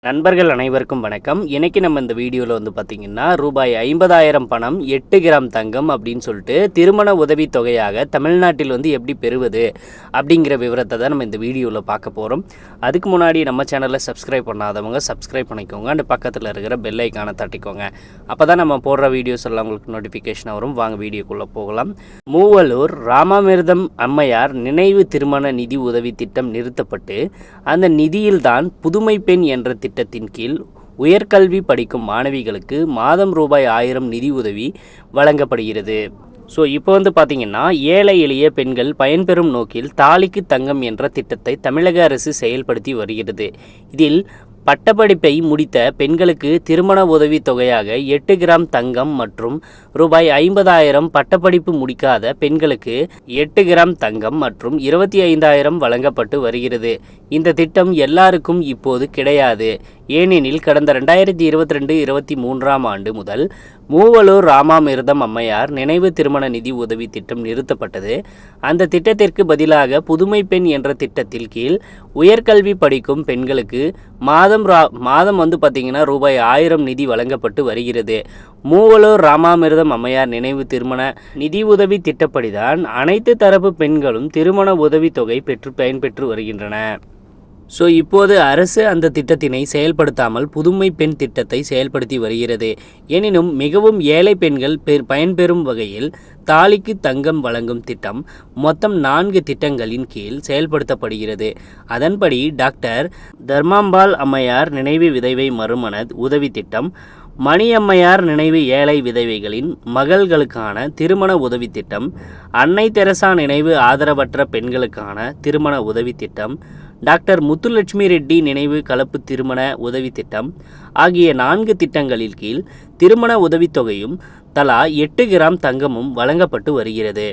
நண்பர்கள் அனைவருக்கும் வணக்கம். இன்னைக்கு நம்ம இந்த வீடியோவில் வந்து பார்த்திங்கன்னா ரூபாய் 50,000 பணம் 8 கிராம் தங்கம் அப்படின்னு சொல்லிட்டு திருமண உதவித் தொகையாக தமிழ்நாட்டில் வந்து எப்படி பெறுவது அப்படிங்கிற விவரத்தை தான் நம்ம இந்த வீடியோவில் பார்க்க போகிறோம். அதுக்கு முன்னாடி நம்ம சேனலை சப்ஸ்கிரைப் பண்ணாதவங்க சப்ஸ்கிரைப் பண்ணிக்கோங்க. அந்த பக்கத்தில் இருக்கிற பெல் ஐக்கானை தட்டிக்கோங்க. அப்போ தான் நம்ம போடுற வீடியோஸ் எல்லாம் உங்களுக்கு நோட்டிஃபிகேஷன் வரும். வாங்க வீடியோக்குள்ளே போகலாம். மூவலூர் ராமாமிர்தம் அம்மையார் நினைவு திருமண நிதி உதவி திட்டம் நிறுத்தப்பட்டு அந்த நிதியில்தான் புதுமை பெண் என்ற திட்டத்தின் கீழ் உயர்கல்வி படிக்கும் மாணவிகளுக்கு மாதம் ரூபாய் 1000 நிதி உதவி வழங்கப்படுகிறது. ஸோ இப்போ வந்து பார்த்திங்கன்னா ஏழை எளிய பெண்கள் பயன்பெறும் நோக்கில் தாலிக்கு தங்கம் என்ற திட்டத்தை தமிழக அரசு செயல்படுத்தி வருகிறது. இதில் பட்டப்படிப்பை முடித்த பெண்களுக்கு திருமண உதவி தொகையாக 8 கிராம் தங்கம் மற்றும் ரூபாய் 50,000, பட்டப்படிப்பு முடிக்காத பெண்களுக்கு 8 கிராம் தங்கம் மற்றும் 25,000 வழங்கப்பட்டு வருகிறது. இந்த திட்டம் எல்லாருக்கும் இப்போது கிடையாது. ஏனெனில் கடந்த 2022-23 ஆண்டு முதல் மூவலூர் ராமாமிர்தம் அம்மையார் நினைவு திருமண நிதி உதவி திட்டம் நிறுத்தப்பட்டது. அந்த திட்டத்திற்கு பதிலாக புதுமை பெண் என்ற திட்டத்தில் கீழ் உயர்கல்வி படிக்கும் பெண்களுக்கு மாதம் வந்து பார்த்திங்கன்னா ரூபாய் 1000 நிதி வழங்கப்பட்டு வருகிறது. மூவலூர் ராமாமிர்தம் அம்மையார் நினைவு திருமண நிதி உதவி திட்டப்படிதான் அனைத்து தரப்பு பெண்களும் திருமண உதவி தொகை பெற்று பயன்பெற்று வருகின்றன. ஸோ இப்போது அரசு அந்த திட்டத்தினை செயல்படுத்தாமல் புதுமை பெண் திட்டத்தை செயல்படுத்தி வருகிறது. எனினும் மிகவும் ஏழை பெண்கள் பயன்பெறும் வகையில் தாலிக்கு தங்கம் வழங்கும் திட்டம் மொத்தம் 4 திட்டங்களின் கீழ் செயல்படுத்தப்படுகிறது. அதன்படி டாக்டர் தர்மாம்பாள் அம்மையார் நினைவு விதவை மறுமண உதவி திட்டம், மணியம்மையார் நினைவு ஏழை விதவைகளின் மகள்களுக்கான திருமண உதவி திட்டம், அன்னை தெரசா நினைவு ஆதரவற்ற பெண்களுக்கான திருமண உதவி திட்டம், டாக்டர் முத்துலட்சுமி ரெட்டி நினைவு கலப்பு திருமண உதவி திட்டம் ஆகிய 4 திட்டங்களின் கீழ் திருமண உதவித்தொகையும் தலா 8 கிராம் தங்கமும் வழங்கப்பட்டு வருகிறது.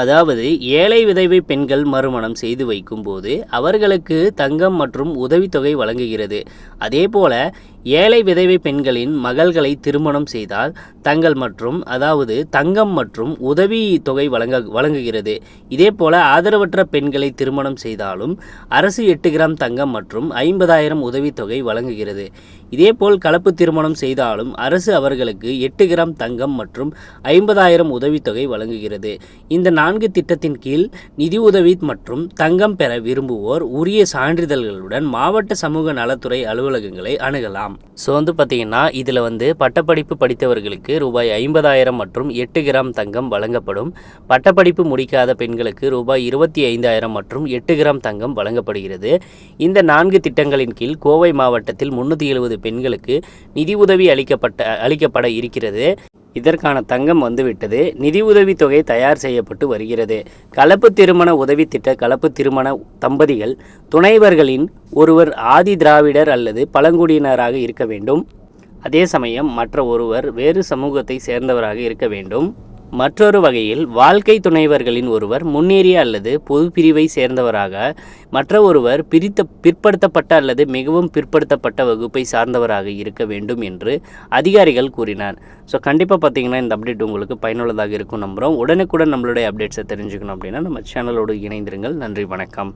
அதாவது ஏழை விதவை பெண்கள் மறுமணம் செய்து வைக்கும் போது அவர்களுக்கு தங்கம் மற்றும் உதவித்தொகை வழங்குகிறது. அதேபோல ஏழை விதவை பெண்களின் மகள்களை திருமணம் செய்தால் தங்கம் மற்றும் உதவி தொகை வழங்குகிறது. இதேபோல ஆதரவற்ற பெண்களை திருமணம் செய்தாலும் அரசு 8 கிராம் தங்கம் மற்றும் 50,000 உதவித்தொகை வழங்குகிறது. இதேபோல் கலப்பு திருமணம் செய்தாலும் அரசு அவர்களுக்கு 8 கிராம் தங்கம் மற்றும் 50,000 உதவித்தொகை வழங்குகிறது. இந்த 4 திட்டத்தின் கீழ் நிதி உதவி மற்றும் தங்கம் பெற விரும்புவோர் உரிய சான்றிதழ்களுடன் மாவட்ட சமூக நலத்துறை அலுவலகங்களை அணுகலாம். ஸோ வந்து பார்த்திங்கன்னா இதில் வந்து பட்டப்படிப்பு படித்தவர்களுக்கு ரூபாய் 50,000 மற்றும் 8 கிராம் தங்கம் வழங்கப்படும். பட்டப்படிப்பு முடிக்காத பெண்களுக்கு ரூபாய் 25,000 மற்றும் 8 கிராம் தங்கம் வழங்கப்படுகிறது. இந்த 4 திட்டங்களின் கீழ் கோவை மாவட்டத்தில் 370 பெண்களுக்கு நிதி உதவி அளிக்கப்பட இருக்கிறது. இதற்கான தங்கம் வந்துவிட்டது. நிதி உதவி தொகை தயார் செய்யப்பட்டு வருகிறது. கலப்பு திருமண உதவி திட்ட கலப்பு திருமண தம்பதிகள் துணைவர்களின் ஒருவர் ஆதி திராவிடர் அல்லது பழங்குடியினராக இருக்க வேண்டும். அதே சமயம் மற்ற ஒருவர் வேறு சமூகத்தை சேர்ந்தவராக இருக்க வேண்டும். மற்றொரு வகையில் வாழ்க்கை துணைவர்களின் ஒருவர் முன்னேறிய அல்லது பொது பிரிவை சேர்ந்தவராக, மற்ற ஒருவர் பிற்படுத்தப்பட்ட அல்லது மிகவும் பிற்படுத்தப்பட்ட வகுப்பை சார்ந்தவராக இருக்க வேண்டும் என்று அதிகாரிகள் கூறினார். ஸோ கண்டிப்பாக பார்த்தீங்கன்னா இந்த அப்டேட் உங்களுக்கு பயனுள்ளதாக இருக்கும் நம்புகிறோம். உடனுக்குடன் நம்மளுடைய அப்டேட்ஸை தெரிஞ்சுக்கணும் அப்படின்னா நம்ம சேனலோடு இணைந்திருங்கள். நன்றி, வணக்கம்.